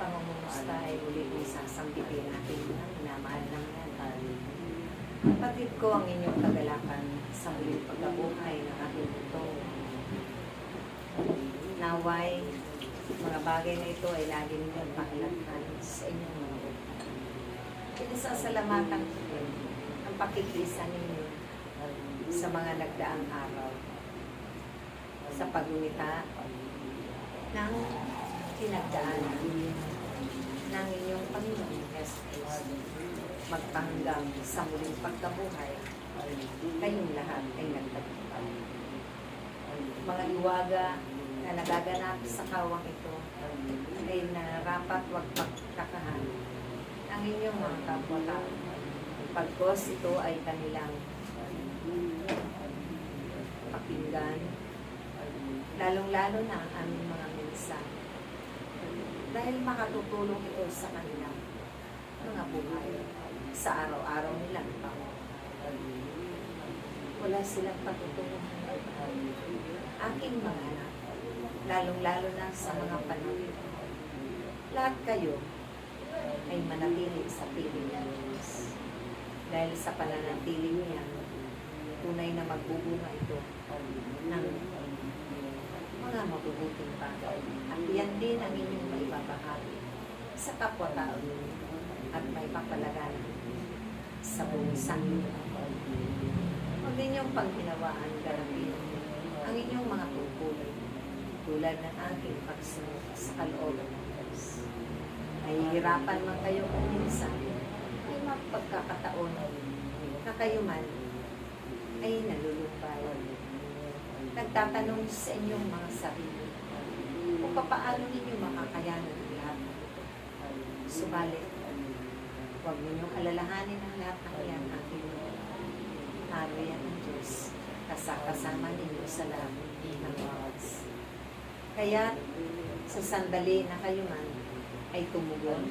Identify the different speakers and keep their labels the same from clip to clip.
Speaker 1: pangungumusta ay uli kong sasambitin natin ang minamahal ng natin. Kapatid ko ang inyong kagalakan sa muling pagkabuhay ng aking mundo. Naway, mga bagay na ito ay lagi ninyong pakilangan sa inyong mga buhay. Pinasasalamatan ko din ang pakikiisa ninyo sa mga nagdaang araw sa pagumita ng pinagdaanan ng inyong Panginoon Jesus. Magpahanggang sa muling pagkabuhay, kayong lahat ay nagtagumpay. Mga iwaga na nagaganap sa kawang ito ay nararapat wag pagkakahan ang inyong mga kapwa-tao. Pagkos ito ay kanilang pakinggan, lalong-lalo na ang aming mga mensahe. Dahil makatutulong ito sa kanilang mga buhay sa araw-araw nilang pamumuhay. Wala silang patutunguhan. Aking mga anak, lalong-lalo na sa mga panahon. Lahat kayo ay manatili sa piling ng Diyos. Dahil sa pananatili niya, tunay na magbubunga ito ng mga mabubuting bagay. At yan din ang inyong maibabahagi sa kapwa-tao at may papalaganan sa buong sanlibutan. Huwag ninyong panghinawaan ganapin ang inyong mga tungkulin tulad ng aking pagsunod sa kalooban ng Diyos. Nahihirapan man kayo kung minsan ay mapagkakataon na kayo man ay nalulumbay. Nagtatanong sa inyong mga sarili kung paano ninyo makakayanan ang lahat. Subalit, huwag ninyong alalahanin ang lahat ng iyan aking naroyan ng Diyos kasama ninyo sa lahat ng oras. Kaya, sa sandali na kayo man ay tumugon,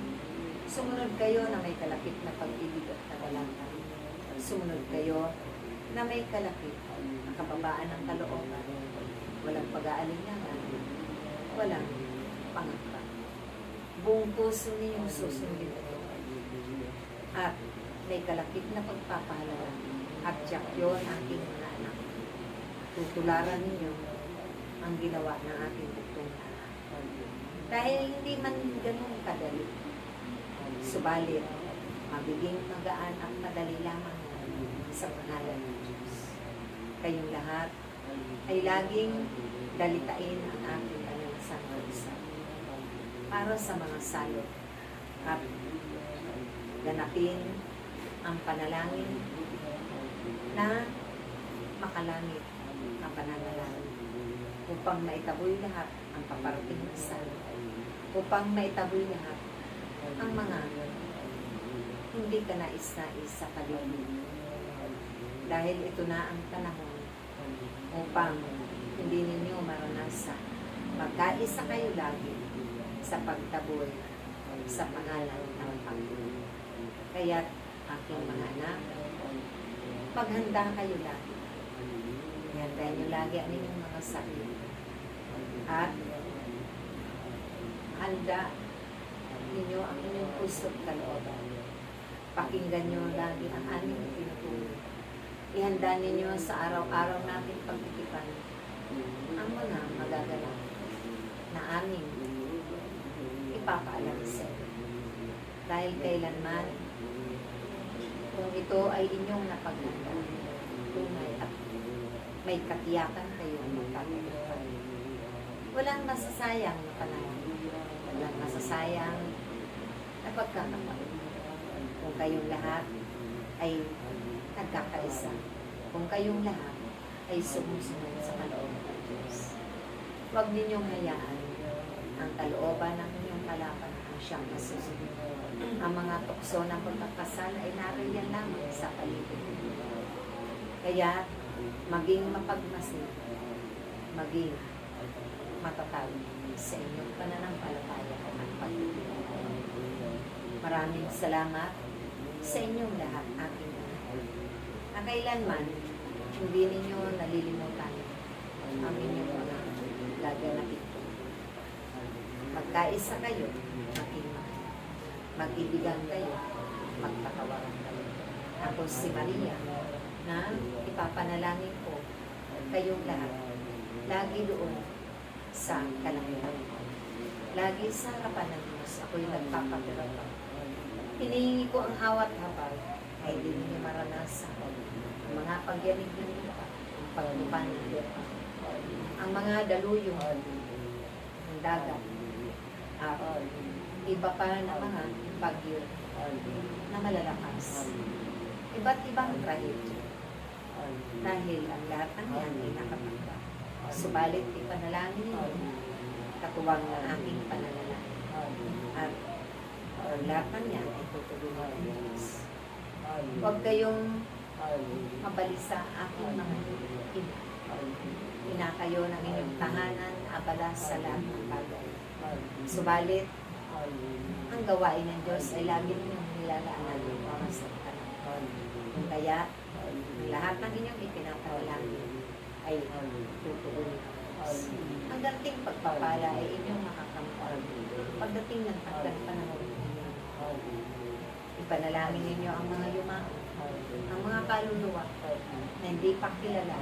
Speaker 1: sumunod kayo na may kalapit na pag-ibig at kagalatan. Sumunod kayo na may kalapit na kababaan ng kalooban, walang pag-aalinlangan, walang pangakpa. Buong puso ninyong susundin ito. At may kalapit na pagpapahalaga at tiyak yun aking mga anak. Tutularan ninyo ang ginawa ng aking bugtong anak. Dahil hindi man ganun kadali. Subalit, magiging magaan at madali lamang sa pangalan ng Diyos. Kayong lahat ay laging dalitain ang aking alansang isa para sa mga salot at ganapin ang panalangin na makalangit ang pananalangin upang maitaboy lahat ang paparating na salot, upang maitaboy lahat ang mga hindi ka nais-nais sa paligid. Dahil ito na ang panahon upang hindi ninyo maranasan magkaisa kayo lagi sa pagtaboy sa pangalan ng Panginoon. Kaya aking mga anak, maghanda kayo lagi. Ihandahin nyo lagi ang inyong mga sarili. At handa ninyo ang inyong puso at kalooban. Pakinggan nyo lagi ang aming tinutulong. Ihanda ninyo sa araw-araw nating pagtitipan ang mga magaganap na aming ipapaalam sa inyo. Dahil kailanman, kung ito ay inyong napaghanda, tunay at may katiyakan kayong magkatagumpay. Walang masasayang na panahon. Walang masasayang na pagkakataon. Kung kayong lahat ay nagkakaisa. Kung kayong lahat ay sumusunod sa kalooban ng Diyos. Huwag ninyong hayaan ang kalooban ng inyong kalaban ang siyang masusunod. Ang mga tukso ng pagkakasal ay nariyan lamang sa paligid. Kaya, maging mapagmasid, maging matatag sa inyong pananampalataya at pagtitiwala. Maraming salamat sa inyong lahat, aking anak. Na kailanman, hindi ninyo nalilimutan ang inyong mga gaganapin. magkaisa kayo, maging mag-ibigan kayo, magpatawaran kayo. Tapos si Maria, na ipapanalangin ko kayong lahat, lagi doon sa kalangitan. Lagi sa harapan ng Diyos, ako'y nagpapatirapan. Hinihingi ko ang awat habal, ay di ninyo maranasan. Ang mga pagyanig ng lupa, ang paglupan ng lupa, ang mga daluyong ng dagat, at iba pa na mga bagyo na malalakas. Iba't ibang trahedya. Dahil ang lahat ng yan ay nakapagpa. Subalit ipanalangin niyo, katuwang ng aking pananalangin. At lahat ng yan ay tutulungan ng Diyos. Huwag kayong mabalisa aking mga ina. Ina kayo ng inyong tahanan, abala sa lahat ng bagay. Subalit, ang gawain ng Diyos ay lagi ninyong nilalaan ng mga sa panahon. Kaya, lahat ng inyong ipinapanalangin ay tutuunin ng Diyos. Ang dating pagpapala ay inyong makakampan. Pagdating ng taglang panahon ninyo, ipanalangin ninyo ang mga yumao, ang mga kaluluwa na hindi pa kilala,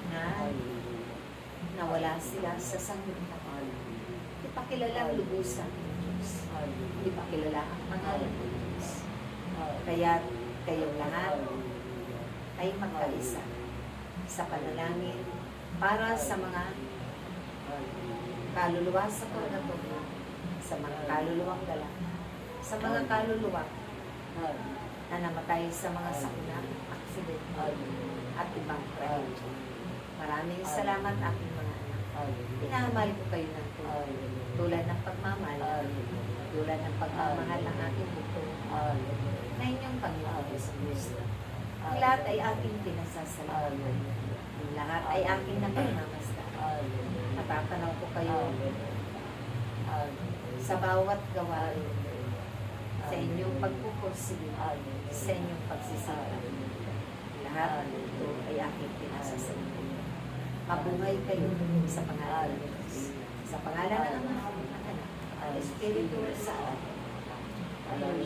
Speaker 1: na nawala sila sa sanglibutan. Hindi pa kilala ang lubusan ng Diyos. Hindi pa kilala ang pangalan ng Diyos. Kaya kayong lahat ay magkaisa sa panalangin para sa mga kaluluwa sa purgatorio, sa mga kaluluwang galak, sa mga kaluluwa na namatay sa mga sakuna, aksidente, at ibang trahedya. Maraming salamat aking mga anak. Pinahamahal ko kayo ng tulad ng pagmamahal, tulad ng pagmamahal ng aking buto, na inyong Panginoon sa Kristo. Ang lahat ay aking pinasasalamat. Ang lahat ay aking napagmamasdan. Natatanaw ko kayo sa bawat gawain, sa inyong pagpupursige, sa inyong pagsisikap. Lahat ito ay aking pinasasalamat. Mabuhay kayo sa pangalan ng Diyos. Sa pangalan ng Ama, ng Anak, ang Espiritu Santo. Amen.